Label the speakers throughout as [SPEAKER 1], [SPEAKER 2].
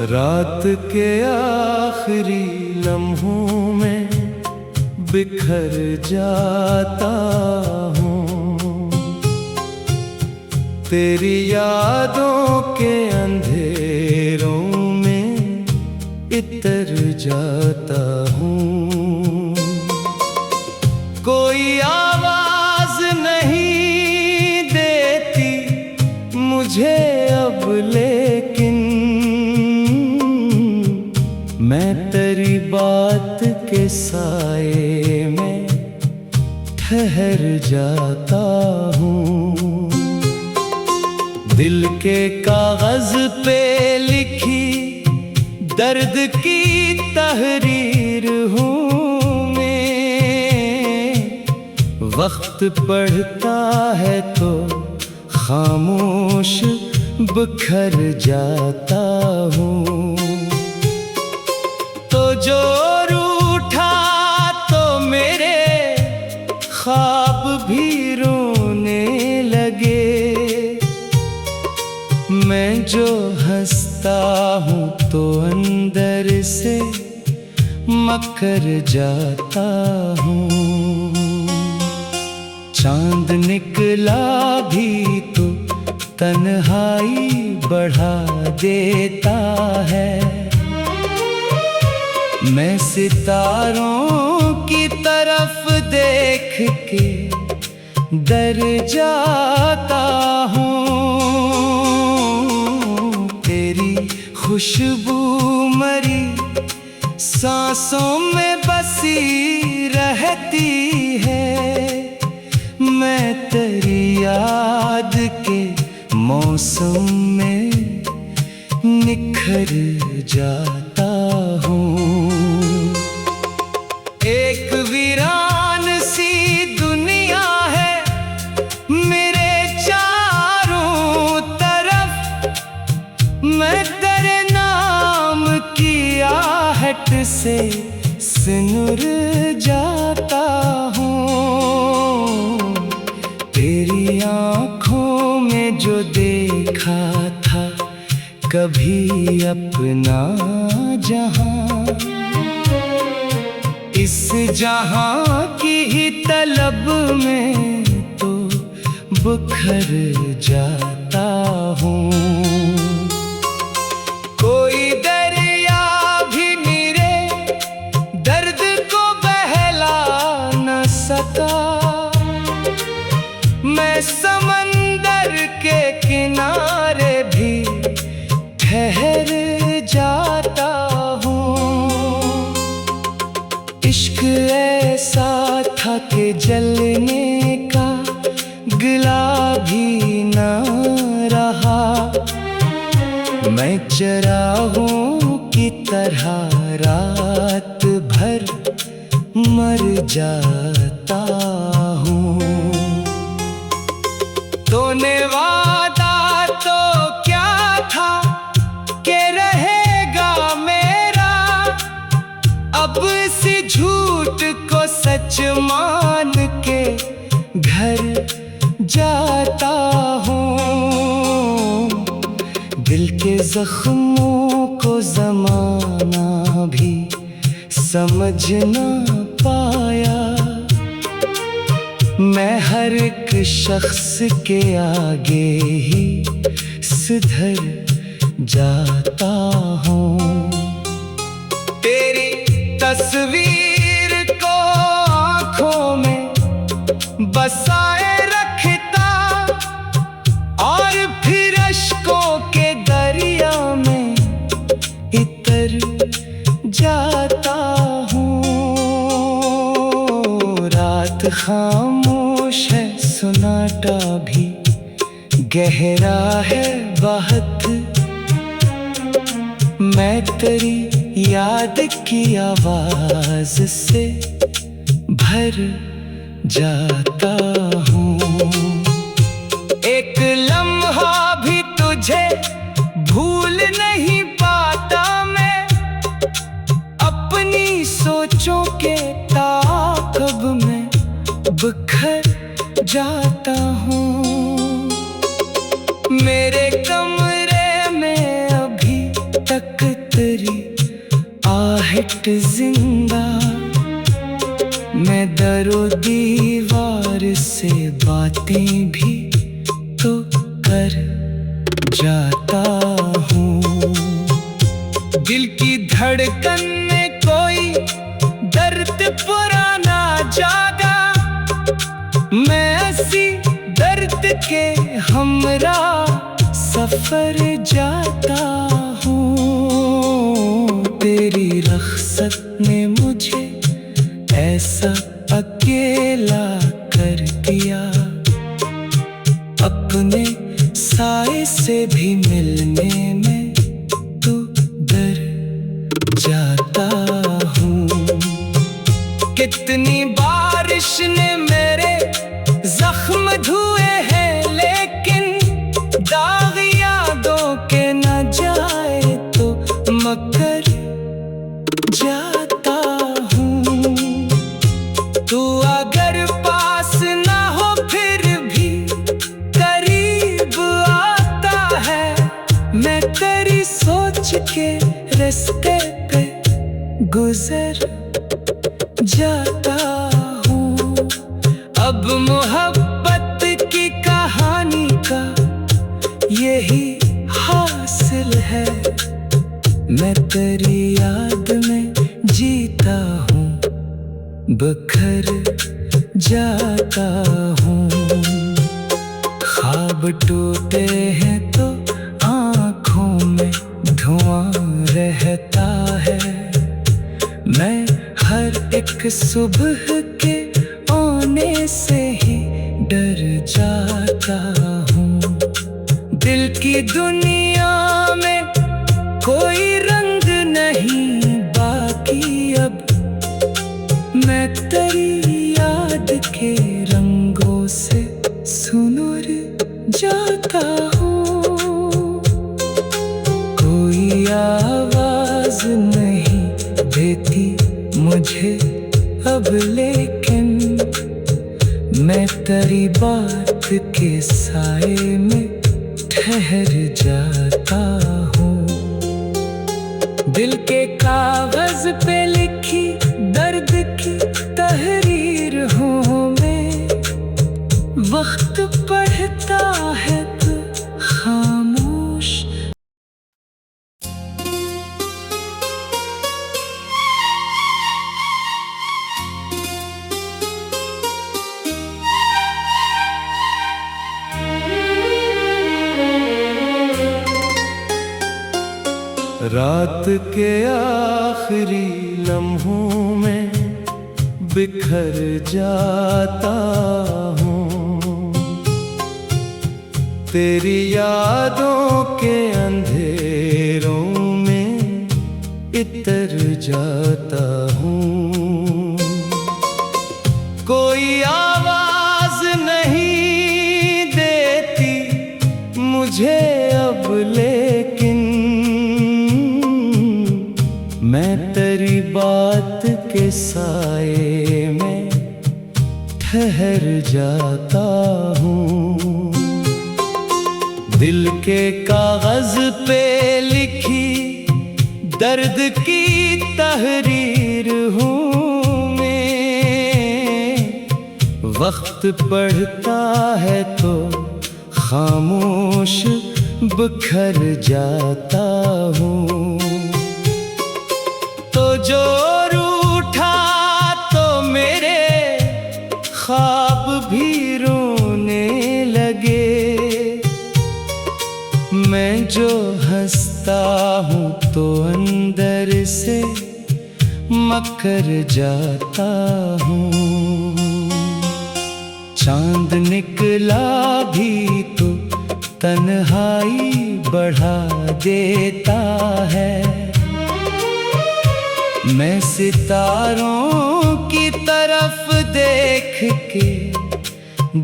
[SPEAKER 1] रात के आखिरी लम्हों में बिखर जाता हूँ, तेरी यादों के अंधेरों में इतर जाता हूँ। कोई आवाज नहीं देती मुझे अब, लेकिन मैं तेरी बात के साए में ठहर जाता हूँ। दिल के कागज पे लिखी दर्द की तहरीर हूँ मैं, वक्त पढ़ता है तो खामोश बिखर जाता हूँ। तो जो रूठा तो मेरे ख्वाब भी रोने लगे, मैं जो हंसता हूँ तो अंदर से मकर जाता हूँ। चांद निकला भी तो तन्हाई बढ़ा देता है, मैं सितारों की तरफ देख के डर जाता हूँ। तेरी खुशबू मरी सांसों में बसी रहती है, मैं तेरी याद के मौसम में निखर जाता हूँ। एक वीरान सी दुनिया है मेरे चारों तरफ, मैं तेरे नाम की आहट से सिनुर जाता हूँ। तेरी आँखों में जो देखा था कभी अपना जहां, इस जहां की ही तलब में तो बिखर जाता हूँ। कोई दरिया भी मेरे दर्द को बहला न सका, मैं समंदर के किनारे भी ठहर जाता हूँ। इश्क ऐसा था कि जलने का गिला भी न रहा, मैं चरागों की तरह रात भर मर जाता हूँ। तूने वादा तो क्या था कि रहेगा मेरा, अब इसी झूठ को सच मान के घर जाता हूँ। दिल के जख्मों को ज़माना भी समझ न पाया, मैं हर एक शख्स के आगे ही सिधर जाता हूँ। तेरी तस्वीर को आँखों में बसाए रखता और फिर अश्कों के दरिया में इतर जाता हूँ। रात खामोश है, सन्नाटा भी गहरा है बहुत, मैं तेरी याद की आवाज से भर जाता हूँ। एक लम्हा भी तुझे भूल नहीं पाता मैं, अपनी सोचों के ताक़ब में बिखर जाता हूँ। मेरे कमरे में अभी तक जिंदा, मैं दरो दीवार से बातें भी तो कर जाता हूँ। दिल की धड़कन में कोई दर्द पुराना जागा, मैं ऐसी दर्द के हमरा सफर जाता हूँ। तेरी रख्सत ने मुझे ऐसा अकेला कर दिया, अपने साए से भी मिलने में तू डर जाता हूँ। कितनी बारिश ने मेरे जख्म धुए हैं, लेकिन दाग यादों के न जाए तो मकर जाता हूँ। तू अगर पास ना हो फिर भी करीब आता है, मैं तेरी सोच के रास्ते पे गुजर जाता हूँ। अब मोहब्बत की कहानी का यही हासिल है, मैं तेरी याद में जीता हूँ, बिखर जाता हूँ। ख्वाब टूटे हैं तो आँखों में धुआं रहता है, मैं हर एक सुबह के आने से ही डर जाता हूँ। दिल की दुनिया में कोई रंग नहीं बाकी अब, मैं तेरी याद के रंगों से सुनुर जाता हूँ। कोई आवाज नहीं देती मुझे अब, लेकिन मैं तेरी बात के साए में ठहर जाता हूँ। दिल के कागज पे लिखी दर्द की तहरीर हूँ मैं, वक्त पढ़ता है तो खामोश।
[SPEAKER 2] रात के आखिरी लम्हों में बिखर जाता हूँ, तेरी यादों के अंधेरों में इतर जाता हूँ। कोई आवाज नहीं देती मुझे अब, लेकिन मैं तेरी बात के साए में ठहर जाता हूँ। दिल के कागज पे लिखी दर्द की तहरीर हूँ मैं, वक्त पढ़ता है तो खामोश बिखर जाता हूँ। तो जो रूठा तो मेरे ख्वाब भी रोने लगे, मैं जो हंसता हूँ तो अंदर से मकर जाता हूँ। चांद निकला भी तो तन्हाई बढ़ा देता है, मैं सितारों की तरफ देख के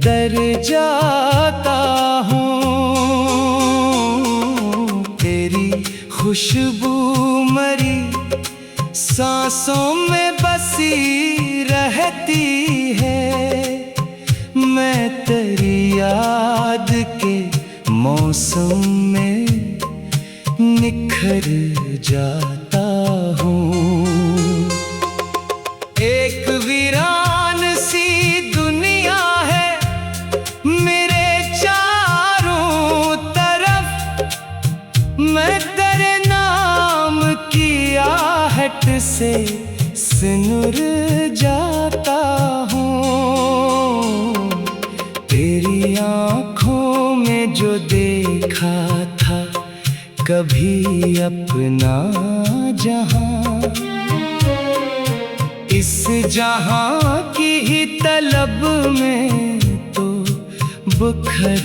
[SPEAKER 2] डर जाता हूँ। तेरी खुशबू मरी सांसों में बसी रहती है, मैं तेरी याद के मौसम में निखर जाता हूँ। आहट से सिनुर जाता हूँ। तेरी आँखों में जो देखा था कभी अपना जहां, इस जहां की ही तलब में तो बुखर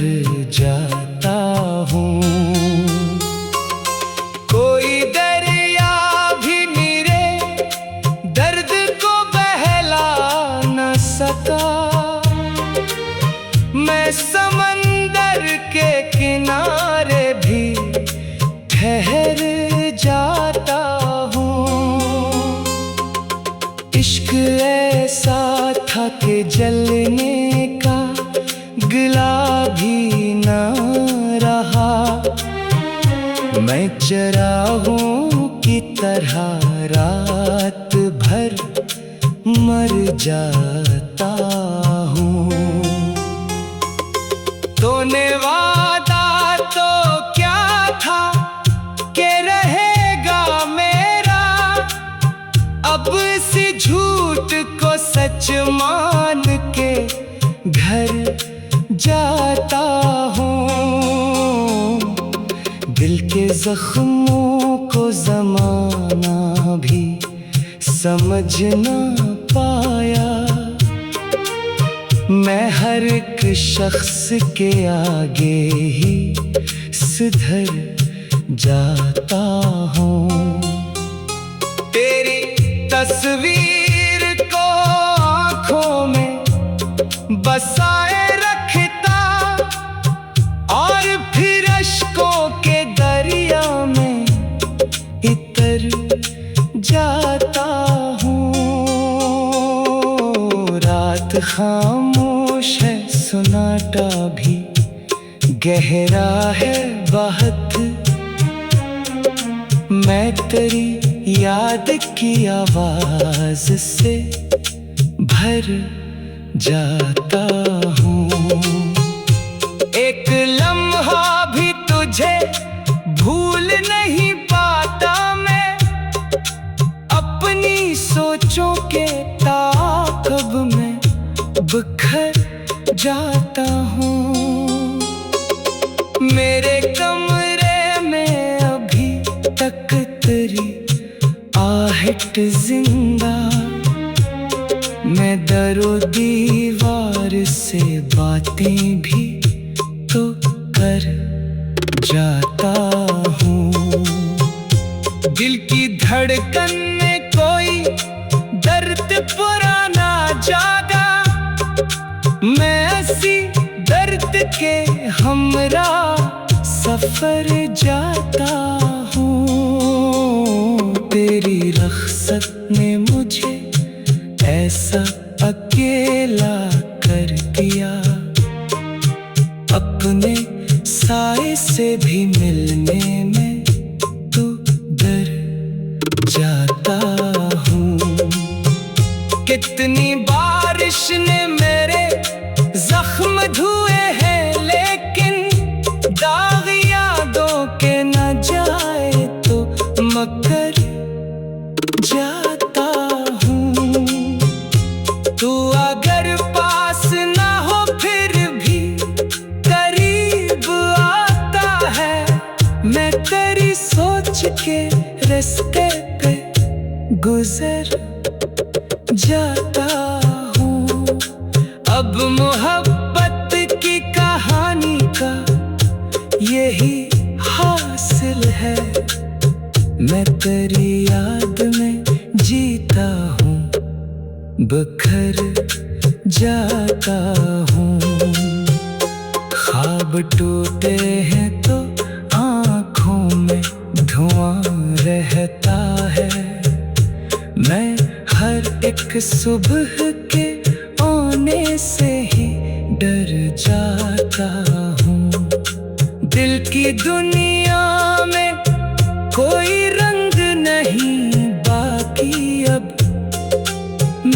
[SPEAKER 2] जाता हूँ। कोई दरिया भी मेरे दर्द को बहला न सका, मैं समंदर के किनारे भी ठहर जाता हूँ। इश्क ऐसा था कि जलने का गिला भी न रहा, मैं चरागों की तरह रात भर मर जाता हूँ। तूने वादा तो क्या था कि रहेगा मेरा, अब इसी झूठ को सच मान के घर जाता हूँ। दिल के जख्मों को ज़माना भी समझ न पाया, मैं हर एक शख्स के आगे ही सिधर जाता हूँ। तेरी तस्वीर को आँखों में बसाए रखता और फिर अश्कों के दरिया में इतर जाता हूँ। रात खामोश है, सन्नाटा भी गहरा है बहुत, मैं तेरी याद की आवाज से भर जाता हूँ। एक लम्हा भी तुझे भूल नहीं पाता मैं, अपनी सोचों के ताक़ब में बिखर जाता हूँ। मेरे कमरे में अभी तक तेरी आहट जिंदा, मैं दरो दीवार से बातें भी तो कर जाता हूँ। दिल की धड़कन में कोई दर्द पुराना जागा, मैं ऐसी दर्द के हमरा सफर जाता हूँ। तेरी रख़्सत ने मुझे ऐसा अकेला कर दिया, अपने साए से भी मिलने में तू डर जाता हूँ। कितनी बारिश ने मेरे जख्म धुए हैं, लेकिन दाग यादों के न जाए तो मकर जाता हूँ। तू अगर पास ना हो फिर भी करीब आता है, मैं तेरी सोच के रास्ते पे गुजर जाता हूँ। अब मोहब्बत की कहानी का यही हासिल है, मैं तेरी याद में जीता हूँ, बिखर जाता हूँ। ख्वाब टूटे हैं तो आँखों में धुआं रहता है, मैं हर एक सुबह के आने से ही डर जाता हूँ। दिल की दुनिया में कोई रंग नहीं बाकी अब,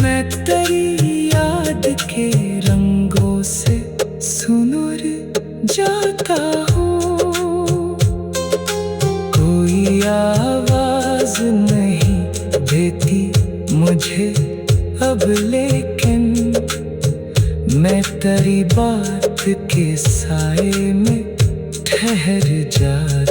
[SPEAKER 2] मैं तेरी याद के रंगों से सुनुर जाता हूँ। कोई आवाज नहीं
[SPEAKER 1] देती मुझे अब, लेकिन मैं तेरी बात के साए में ठहर जा